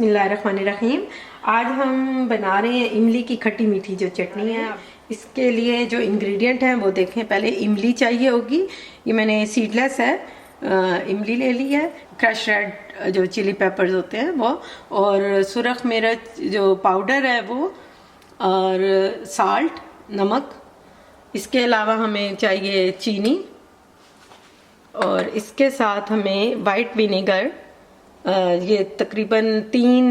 बिस्मिल्लाहिर्रहमानिर्रहीम। आज हम बना रहे हैं इमली की खट्टी मीठी जो चटनी है। इसके लिए जो इंग्रेडिएंट हैं वो देखें। पहले इमली चाहिए होगी, ये मैंने सीडलेस है इमली ले ली है। क्रश रेड जो चिली पेपर्स होते हैं वो, और सुरख मिर्च जो पाउडर है वो, और साल्ट नमक। इसके अलावा हमें चाहिए चीनी, और इसके साथ हमें वाइट विनेगर ये तकरीबन 3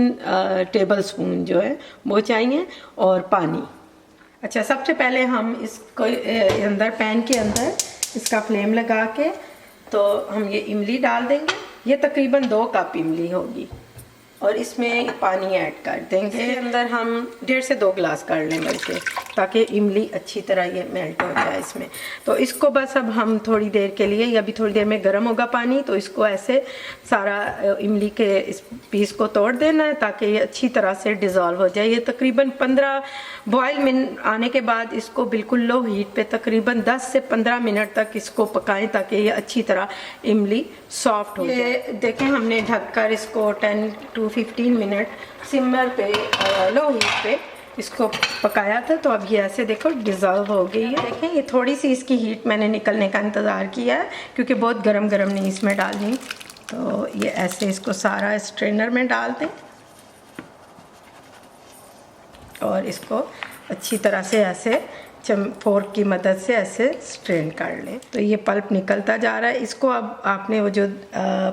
टेबल स्पून जो है वो चाहिए, और पानी। अच्छा, सबसे पहले हम इसको अंदर पैन के अंदर इसका फ्लेम लगा के तो हम ये इमली डाल देंगे। ये तकरीबन 2 कप इमली होगी, और इसमें पानी ऐड कर देंगे। इसके अंदर हम 1.5 से 2 गिलास कर लें बल्कि, ताकि इमली अच्छी तरह ये मेल्ट हो जाए इसमें। तो इसको बस अब हम थोड़ी देर के लिए, या अभी थोड़ी देर में गर्म होगा पानी, तो इसको ऐसे सारा इमली के इस पीस को तोड़ देना है ताकि ये अच्छी तरह से डिज़ोल्व हो जाए। ये तकरीबन 15 बॉयल मिनट आने के बाद इसको बिल्कुल लो हीट पे तकरीबन 10 से 15 मिनट तक इसको पकाएं ताकि ये अच्छी तरह इमली सॉफ्ट हो जाए। देखें, हमने ढककर इसको 10 to 15 मिनट सिमर पे लो हीट पे इसको पकाया था। तो अब ये ऐसे देखो डिज़ोल्व हो गई है। देखें, ये थोड़ी सी इसकी हीट मैंने निकलने का इंतज़ार किया है क्योंकि बहुत गरम गरम नहीं इसमें डालनी। तो ये ऐसे इसको सारा स्ट्रेनर में डाल दें और इसको अच्छी तरह से ऐसे फोर्क की मदद से ऐसे स्ट्रेन कर लें। तो ये पल्प निकलता जा रहा है। इसको अब आपने वो जो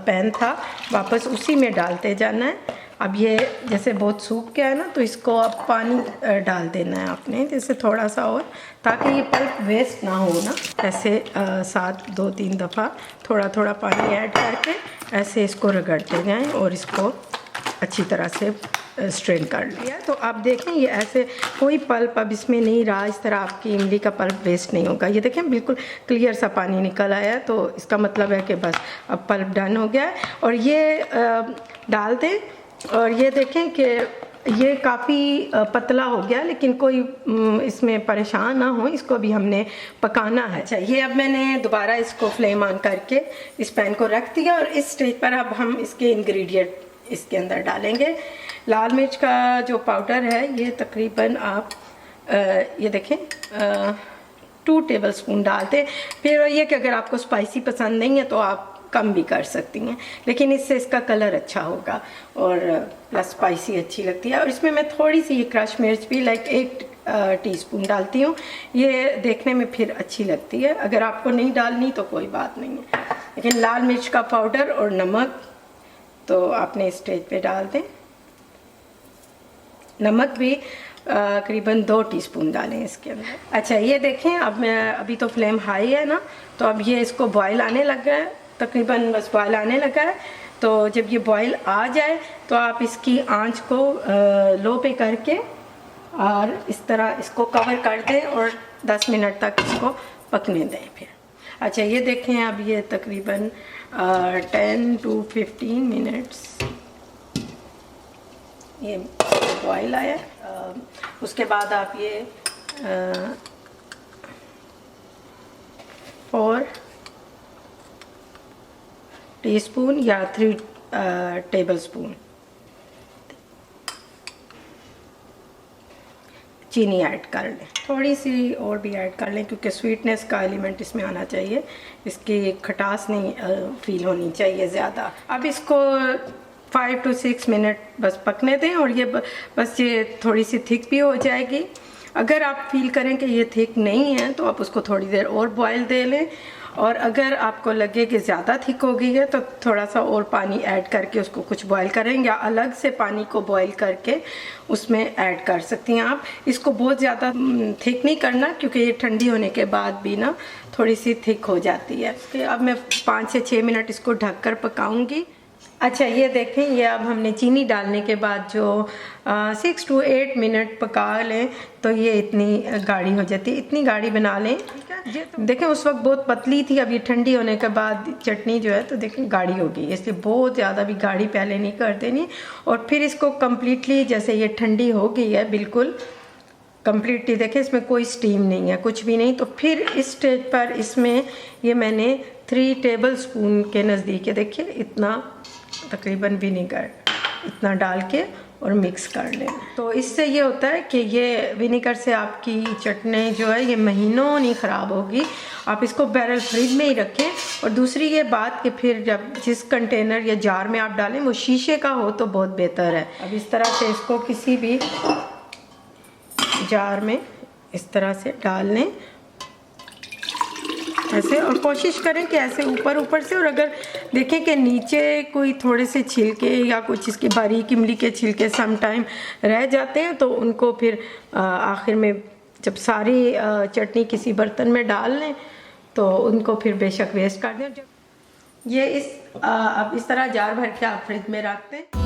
पैन था वापस उसी में डालते जाना है। अब ये जैसे बहुत सूख गया है ना, तो इसको अब पानी डाल देना है आपने, जैसे थोड़ा सा और, ताकि ये पल्प वेस्ट ना हो ना। ऐसे साथ 2-3 दफ़ा थोड़ा थोड़ा पानी ऐड करके ऐसे इसको रगड़ते जाएं और इसको अच्छी तरह से स्ट्रेन कर लिया। तो आप देखें, ये ऐसे कोई पल्प अब इसमें नहीं रहा। इस तरह आपकी इमली का पल्प वेस्ट नहीं होगा। ये देखें, बिल्कुल क्लियर सा पानी निकल आया है। तो इसका मतलब है कि बस अब पल्प डन हो गया है। और ये डाल दें, और ये देखें कि ये काफ़ी पतला हो गया, लेकिन कोई इसमें परेशान ना हो, इसको भी हमने पकाना है। अच्छा, ये अब मैंने दोबारा इसको फ्लेम ऑन करके इस पैन को रख दिया, और इस स्टेज पर अब हम इसके इंग्रेडिएंट इसके अंदर डालेंगे। लाल मिर्च का जो पाउडर है ये तकरीबन आप ये देखें 2 टेबल स्पून डालते। फिर ये कि अगर आपको स्पाइसी पसंद नहीं है तो आप कम भी कर सकती हैं, लेकिन इससे इसका कलर अच्छा होगा और प्लस स्पाइसी अच्छी लगती है। और इसमें मैं थोड़ी सी ये क्रश मिर्च भी 1 टीस्पून डालती हूँ। ये देखने में फिर अच्छी लगती है। अगर आपको नहीं डालनी तो कोई बात नहीं है, लेकिन लाल मिर्च का पाउडर और नमक तो आपने इस स्टेज पे डाल दें। नमक भी करीबन 2 टीस्पून डालें इसके अंदर। अच्छा, ये देखें, अब मैं अभी तो फ्लेम हाई है ना, तो अब ये इसको बॉयल आने लगा है, तकरीबन बस बॉयल आने लगा है। तो जब ये बॉयल आ जाए तो आप इसकी आंच को लो पे करके और इस तरह इसको कवर कर दें और 10 मिनट तक इसको पकने दें फिर। अच्छा, ये देखें, अब ये तकरीबन 10 to 15 मिनट्स ये बॉयल आया। उसके बाद आप ये 4 टीस्पून या 3 टेबल स्पून चीनी ऐड कर लें। थोड़ी सी और भी ऐड कर लें क्योंकि स्वीटनेस का एलिमेंट इसमें आना चाहिए, इसकी खटास नहीं फील होनी चाहिए ज़्यादा। अब इसको 5 to 6 मिनट बस पकने दें, और ये बस ये थोड़ी सी थिक भी हो जाएगी। अगर आप फील करें कि ये थिक नहीं है तो आप उसको थोड़ी देर और बॉयल दे लें, और अगर आपको लगे कि ज़्यादा थिक हो गई है तो थोड़ा सा और पानी ऐड करके उसको कुछ बॉयल करें, या अलग से पानी को बॉयल करके उसमें ऐड कर सकती हैं आप। इसको बहुत ज़्यादा थिक नहीं करना क्योंकि ये ठंडी होने के बाद भी ना थोड़ी सी थिक हो जाती है। तो अब मैं 5 से 6 मिनट इसको ढककर पकाऊंगी। अच्छा, ये देखें, ये अब हमने चीनी डालने के बाद जो 6 to 8 मिनट पका लें तो ये इतनी गाढ़ी हो जाती है। इतनी गाढ़ी बना लें, ठीक है। देखें, उस वक्त बहुत पतली थी, अब ये ठंडी होने के बाद चटनी जो है तो देखें गाढ़ी हो गई, इसलिए बहुत ज़्यादा भी गाढ़ी पहले नहीं कर देनी। और फिर इसको कम्प्लीटली जैसे ये ठंडी हो गई है बिल्कुल कम्प्लीटली, देखें इसमें कोई स्टीम नहीं है, कुछ भी नहीं। तो फिर इस स्टेज पर इसमें ये मैंने 3 टेबल स्पून के नज़दीक है, देखिए इतना तकरीबन विनेगर इतना डाल के और मिक्स कर लें। तो इससे ये होता है कि ये विनेगर से आपकी चटनी जो है ये महीनों नहीं ख़राब होगी। आप इसको बैरल फ्रिज में ही रखें। और दूसरी ये बात कि फिर जब जिस कंटेनर या जार में आप डालें वो शीशे का हो तो बहुत बेहतर है। अब इस तरह से इसको किसी भी जार में इस तरह से डाल लें ऐसे, और कोशिश करें कि ऐसे ऊपर ऊपर से। और अगर देखें कि नीचे कोई थोड़े से छिलके या कुछ इसके बारीक इमली के छिलके सम टाइम रह जाते हैं तो उनको फिर आखिर में जब सारी चटनी किसी बर्तन में डाल लें तो उनको फिर बेशक वेस्ट कर दें। ये अब इस तरह जार भर के आप फ्रिज में रख दें।